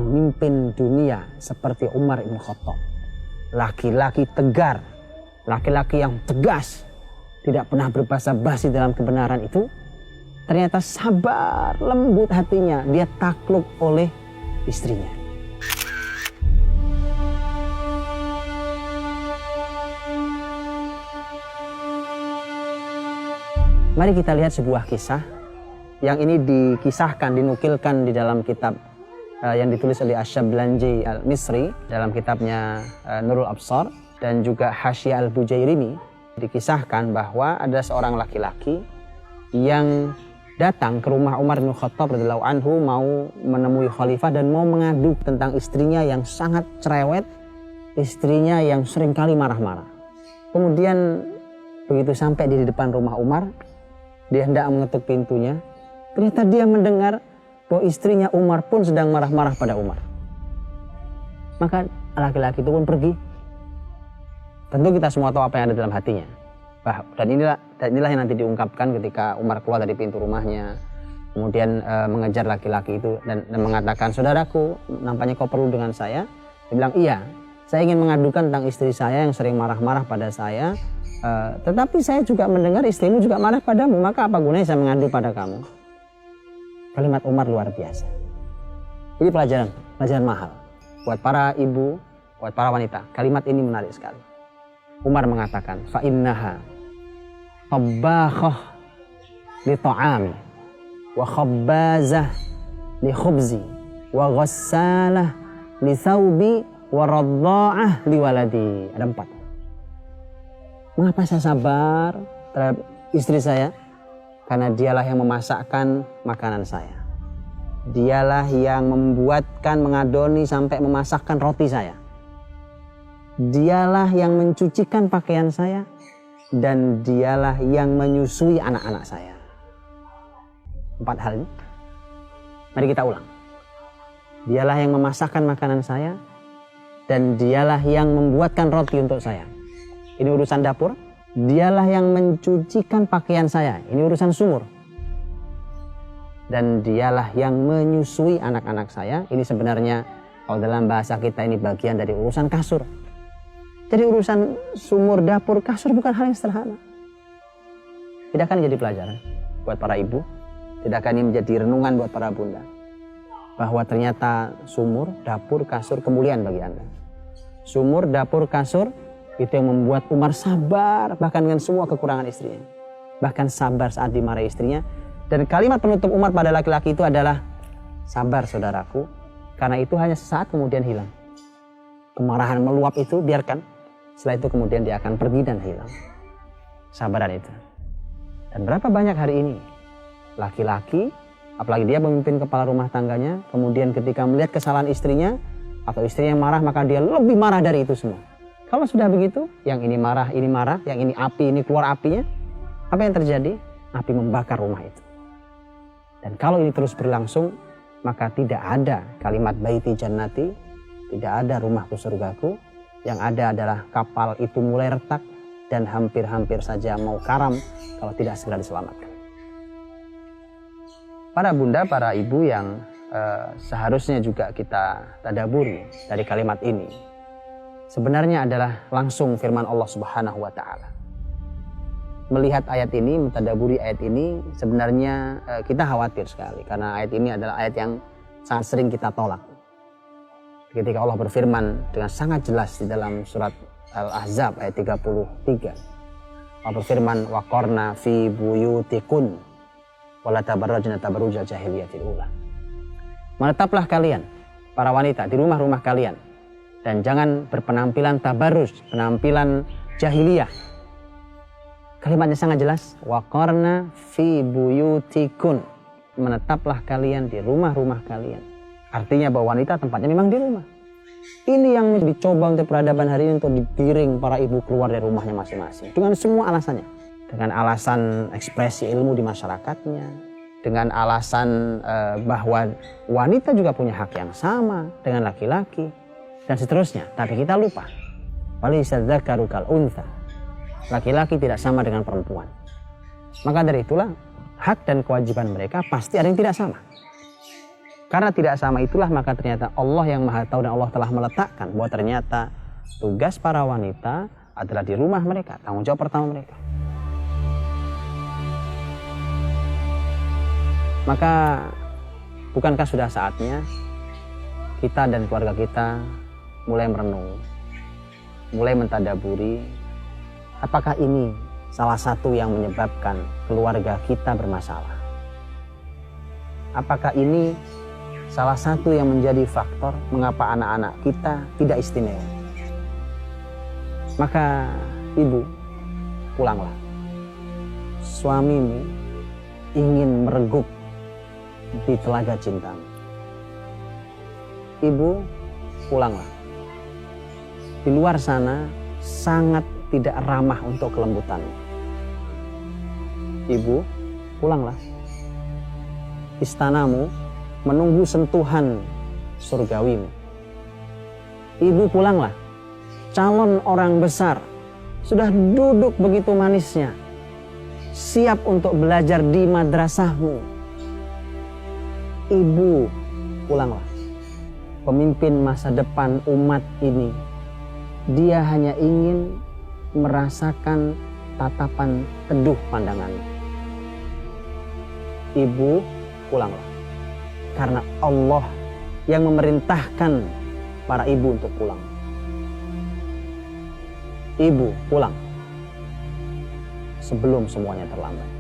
pemimpin dunia seperti Umar ibn Khattab. Laki-laki tegar, laki-laki yang tegas, tidak pernah berbasa-basi dalam kebenaran itu, ternyata sabar, lembut hatinya, dia takluk oleh istrinya. Mari kita lihat sebuah kisah yang ini dikisahkan, dinukilkan di dalam kitab yang ditulis oleh Asy-Syablanji Al-Misri dalam kitabnya Nurul Absar, dan juga Hasyiah Al-Bujairimi. Dikisahkan bahwa ada seorang laki-laki yang datang ke rumah Umar bin Khattab radhiyallahu anhu, mau menemui khalifah dan mau mengadu tentang istrinya yang sangat cerewet, istrinya yang seringkali marah-marah. Kemudian begitu sampai di depan rumah Umar, dia hendak mengetuk pintunya, ternyata dia mendengar bahwa istrinya Umar pun sedang marah-marah pada Umar. Maka laki-laki itu pun pergi. Tentu kita semua tahu apa yang ada dalam hatinya. Dan inilah yang nanti diungkapkan ketika Umar keluar dari pintu rumahnya, kemudian mengejar laki-laki itu dan mengatakan, saudaraku, nampaknya kau perlu dengan saya. Dia bilang, iya, saya ingin mengadukan tentang istri saya yang sering marah-marah pada saya. Tetapi saya juga mendengar istrimu juga marah padamu, maka apa gunanya saya mengadu pada kamu? Kalimat Umar luar biasa. Ini pelajaran mahal buat para ibu, buat para wanita. Kalimat ini menarik sekali. Umar mengatakan, fa innaha tabakhah li ta'ami wa khabbazah li khubzi wa ghassalah li thawbi wa radha'ah li waladi. Ada 4. Mengapa saya sabar terhadap istri saya? Karena dialah yang memasakkan makanan saya. Dialah yang membuatkan, mengadoni sampai memasakkan roti saya. Dialah yang mencucikan pakaian saya. Dan dialah yang menyusui anak-anak saya. 4 hal ini. Mari kita ulang. Dialah yang memasakkan makanan saya. Dan dialah yang membuatkan roti untuk saya. Ini urusan dapur. Dialah yang mencucikan pakaian saya. Ini urusan sumur. Dan dialah yang menyusui anak-anak saya. Ini sebenarnya kalau dalam bahasa kita ini bagian dari urusan kasur. Jadi urusan sumur, dapur, kasur bukan hal yang sederhana. Tidak akan jadi pelajaran buat para ibu. Tidak akan ini menjadi renungan buat para bunda. Bahwa ternyata sumur, dapur, kasur kemuliaan bagi Anda. Sumur, dapur, kasur itu yang membuat Umar sabar bahkan dengan semua kekurangan istrinya. Bahkan sabar saat dimarahi istrinya. Dan kalimat penutup Umar pada laki-laki itu adalah, sabar saudaraku, karena itu hanya sesaat kemudian hilang. Kemarahan meluap itu biarkan, setelah itu kemudian dia akan pergi dan hilang. Sabaran itu. Dan berapa banyak hari ini laki-laki, apalagi dia memimpin kepala rumah tangganya, kemudian ketika melihat kesalahan istrinya atau istrinya yang marah, maka dia lebih marah dari itu semua. Kalau sudah begitu, yang ini marah, yang ini api, ini keluar apinya, apa yang terjadi? Api membakar rumah itu. Dan kalau ini terus berlangsung, maka tidak ada kalimat baiti jannati, tidak ada rumahku surgaku, yang ada adalah kapal itu mulai retak dan hampir-hampir saja mau karam kalau tidak segera diselamatkan. Para bunda, para ibu yang seharusnya juga kita tadaburi dari kalimat ini, sebenarnya adalah langsung firman Allah Subhanahu wa taala. Melihat ayat ini, mentadaburi ayat ini, sebenarnya kita khawatir sekali karena ayat ini adalah ayat yang sangat sering kita tolak. Ketika Allah berfirman dengan sangat jelas di dalam surat Al-Ahzab ayat 33. Allah berfirman, waqarna fi buyutikun wala tabarrajna tabarrujal jahiliyatil ula. Menetaplah kalian para wanita di rumah-rumah kalian dan jangan berpenampilan tabarruj, penampilan jahiliyah. Kalimatnya sangat jelas, waqarna fi buyutikun. Menetaplah kalian di rumah-rumah kalian. Artinya bahwa wanita tempatnya memang di rumah. Ini yang dicoba untuk peradaban hari ini, untuk digiring para ibu keluar dari rumahnya masing-masing. Dengan semua alasannya. Dengan alasan ekspresi ilmu di masyarakatnya. Dengan alasan bahwa wanita juga punya hak yang sama dengan laki-laki. Dan seterusnya. Tapi kita lupa. Walaysa dzakaru kal untha. Laki-laki tidak sama dengan perempuan. Maka dari itulah hak dan kewajiban mereka pasti ada yang tidak sama. Karena tidak sama itulah maka ternyata Allah yang Maha Tahu dan Allah telah meletakkan bahwa ternyata tugas para wanita adalah di rumah mereka, tanggung jawab pertama mereka. Maka bukankah sudah saatnya kita dan keluarga kita mulai merenung, mulai mentadaburi apakah ini salah satu yang menyebabkan keluarga kita bermasalah? Apakah ini salah satu yang menjadi faktor mengapa anak-anak kita tidak istimewa? Maka ibu, pulanglah. Suamimu ingin mereguk di telaga cintamu. Ibu, pulanglah. Di luar sana sangat tidak ramah untuk kelembutanmu. Ibu, pulanglah. Istanamu menunggu sentuhan surgawimu. Ibu, pulanglah. Calon orang besar sudah duduk begitu manisnya, siap untuk belajar di madrasahmu. Ibu, pulanglah. Pemimpin masa depan umat ini, dia hanya ingin merasakan tatapan teduh pandanganmu. Ibu, pulanglah. Karena Allah yang memerintahkan para ibu untuk pulang. Ibu, pulang sebelum semuanya terlambat.